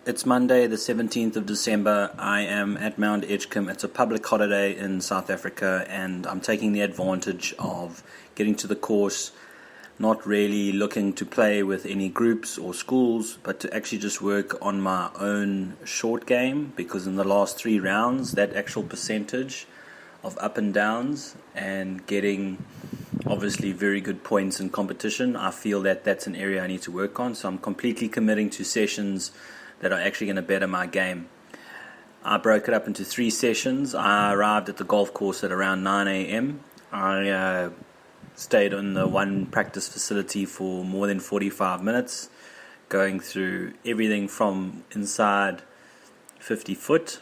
It's Monday, the 17th of December. I am at Mount Edgecombe. It's a public holiday in South Africa, and I'm taking the advantage of getting to the course, not really looking to play with any groups or schools, but to actually just work on my own short game, because in the last 3 rounds, that actual percentage of up and downs and getting obviously very good points in competition, I feel that that's an area I need to work on. So I'm completely committing to sessions that are actually going to better my game. I broke it up into 3 sessions. I arrived at the golf course at around 9 a.m. I stayed on the one practice facility for more than 45 minutes, going through everything from inside 50 foot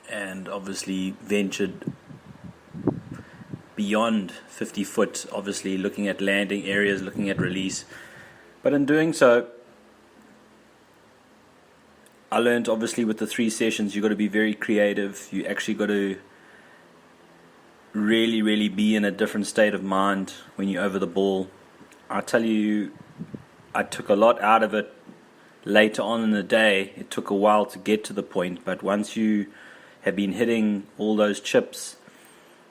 and obviously ventured beyond 50 foot, obviously looking at landing areas, looking at release. But in doing so, I learned obviously with the 3 sessions, you've got to be very creative. You actually got to really be in a different state of mind when you're over the ball. I tell you, I took a lot out of it later on in the day. It took a while to get to the point, but once you have been hitting all those chips,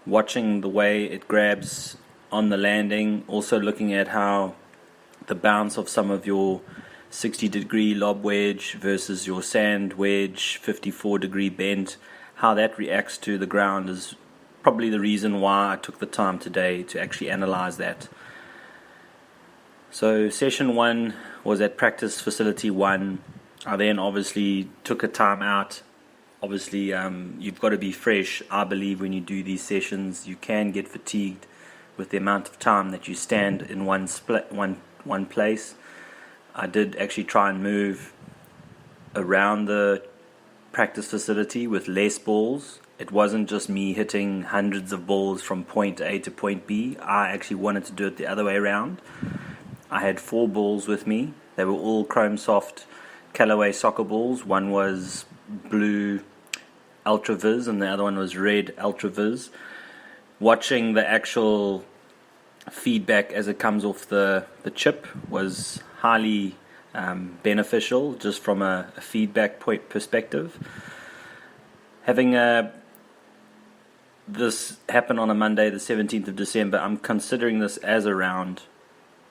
watching the way it grabs on the landing, also looking at how the bounce of some of your 60-degree lob wedge versus your sand wedge 54-degree bent, how that reacts to the ground is probably the reason why I took the time today to actually analyze that. So session 1 was at practice facility 1. I then obviously took a time out. Obviously you've got to be fresh. I believe when you do these sessions you can get fatigued with the amount of time that you stand in one place. I did actually try and move around the practice facility with less balls. It wasn't just me hitting hundreds of balls from point A to point B. I actually wanted to do it the other way around. I had 4 balls with me. They were all Chrome Soft Callaway soccer balls. One was blue Ultra Viz and the other one was red Ultra Viz. Watching the actual feedback as it comes off the chip was highly beneficial, just from a feedback point perspective. Having this happen on a Monday, the 17th of December, I'm considering this as a round.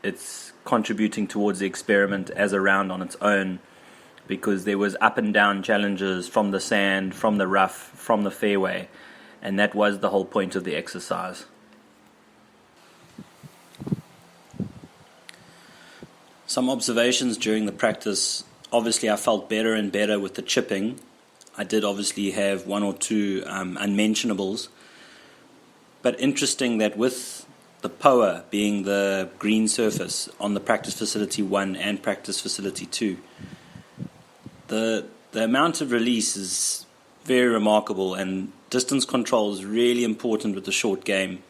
It's contributing towards the experiment as a round on its own, because there was up and down challenges from the sand, from the rough, from the fairway, and that was the whole point of the exercise. Some observations during the practice. Obviously I felt better and better with the chipping. I did obviously have 1 or 2 unmentionables, but interesting that with the POA being the green surface on the practice facility 1 and practice facility 2, the amount of release is very remarkable, and distance control is really important with the short game.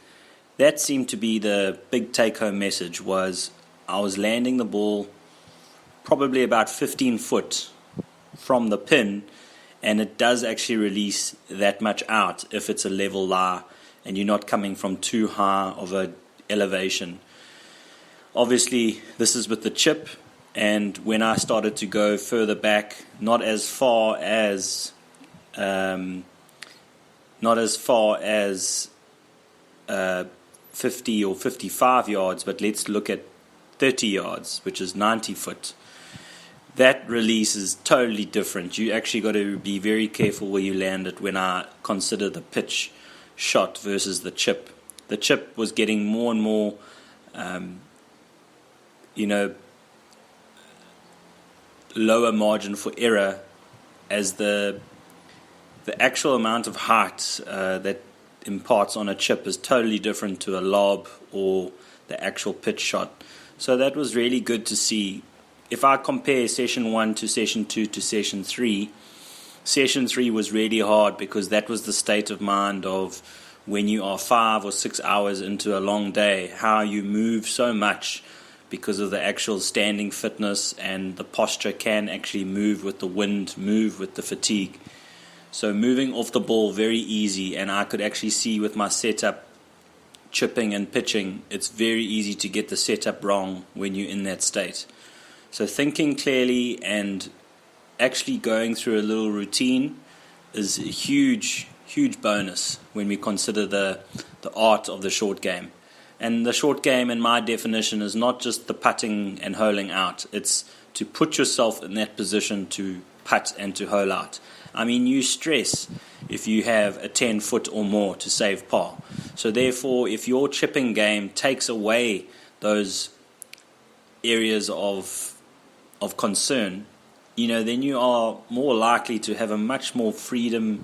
That seemed to be the big take-home message. Was I was landing the ball probably about 15 foot from the pin, and it does actually release that much out if it's a level lie and you're not coming from too high of an elevation. Obviously this is with the chip, and when I started to go further back, not as far as 50 or 55 yards, but let's look at 30 yards, which is 90 foot. That release is totally different. You actually got to be very careful where you land it when I consider the pitch shot versus the chip. The chip was getting more and more, lower margin for error, as the actual amount of height that imparts on a chip is totally different to a lob or the actual pitch shot. So that was really good to see. If I compare session 1 to session 2 to session 3, session 3 was really hard, because that was the state of mind of when you are 5 or 6 hours into a long day, how you move so much because of the actual standing fitness, and the posture can actually move with the wind, move with the fatigue. So moving off the ball very easy, and I could actually see with my setup, chipping and pitching, it's very easy to get the setup wrong when you're in that state. So thinking clearly and actually going through a little routine is a huge bonus when we consider the art of the short game. And the short game, in my definition, is not just the putting and holing out. It's to put yourself in that position to putt and to hole out. I mean, you stress if you have a 10 foot or more to save par. So therefore, if your chipping game takes away those areas of concern, then you are more likely to have a much more freedom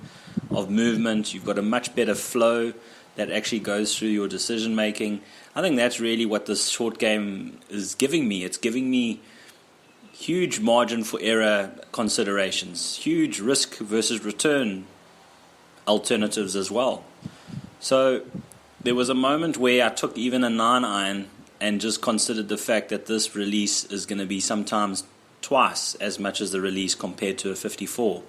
of movement. You've got a much better flow that actually goes through your decision making. I think that's really what this short game is giving me. It's giving me huge margin for error considerations, huge risk versus return alternatives as well. So there was a moment where I took even a 9-iron and just considered the fact that this release is going to be sometimes twice as much as the release compared to a 54.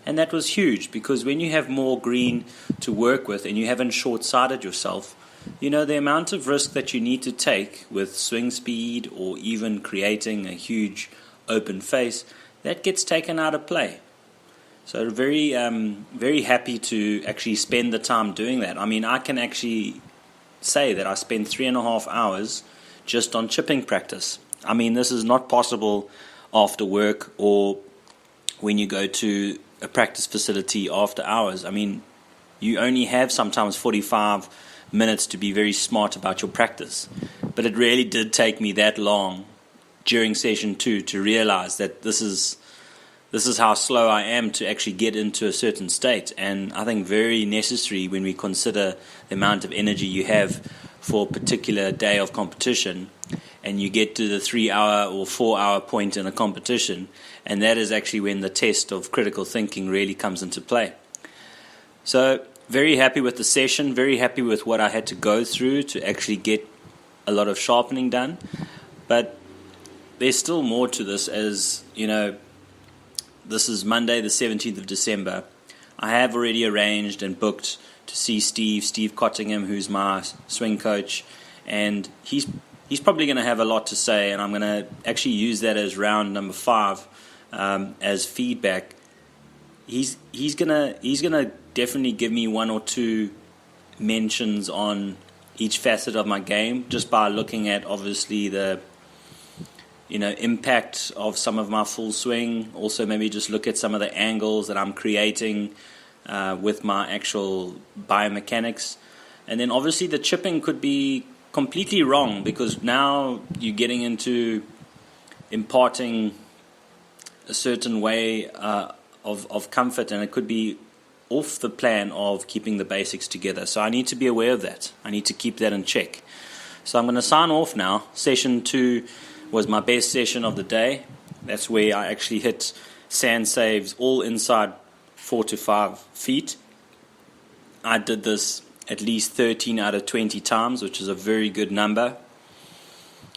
And that was huge, because when you have more green to work with and you haven't short-sighted yourself, the amount of risk that you need to take with swing speed or even creating a huge open face, that gets taken out of play. So very happy to actually spend the time doing that. I mean, I can actually say that I spent 3.5 hours just on chipping practice. I mean, this is not possible after work or when you go to a practice facility after hours. I mean, you only have sometimes 45 minutes to be very smart about your practice. But it really did take me that long during session 2 to realize that this is how slow I am to actually get into a certain state. And I think very necessary when we consider the amount of energy you have for a particular day of competition, and you get to the 3-hour or 4-hour point in a competition, and that is actually when the test of critical thinking really comes into play. So very happy with the session, very happy with what I had to go through to actually get a lot of sharpening done. But there's still more to this, as this is Monday the 17th of December. I have already arranged and booked to see Steve Cottingham, who's my swing coach, and he's probably going to have a lot to say, and I'm going to actually use that as round number 5 as feedback. He's gonna definitely give me 1 or 2 mentions on each facet of my game, just by looking at obviously the impact of some of my full swing. Also maybe just look at some of the angles that I'm creating with my actual biomechanics. And then obviously the chipping could be completely wrong, because now you're getting into imparting a certain way of comfort, and it could be off the plan of keeping the basics together. So I need to be aware of that. I need to keep that in check. So I'm going to sign off now. Session 2 was my best session of the day. That's where I actually hit sand saves all inside 4 to 5 feet. I did this at least 13 out of 20 times, which is a very good number.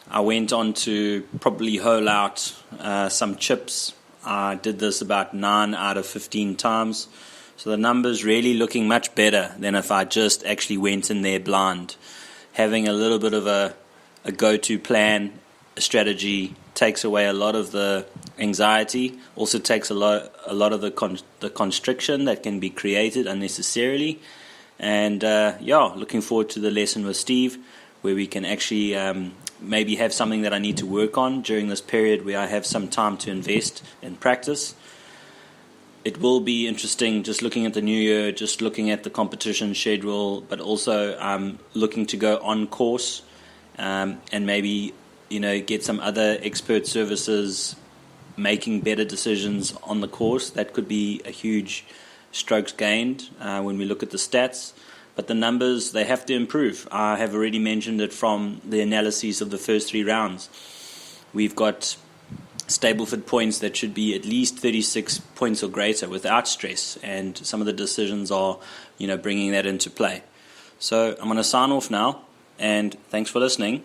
I went on to probably hole out some chips. I did this about 9 out of 15 times. So the number's really looking much better than if I just actually went in there blind. Having a little bit of a go-to plan, a strategy, takes away a lot of the anxiety. Also takes a lot of the constriction that can be created unnecessarily. And looking forward to the lesson with Steve, where we can actually maybe have something that I need to work on during this period where I have some time to invest in practice. It will be interesting just looking at the new year, just looking at the competition schedule, but also looking to go on course and maybe get some other expert services, making better decisions on the course. That could be a huge strokes gained when we look at the stats. But the numbers, they have to improve. I have already mentioned it from the analyses of the first 3 rounds. We've got Stableford points that should be at least 36 points or greater without stress, and some of the decisions are, bringing that into play. So I'm going to sign off now, and thanks for listening.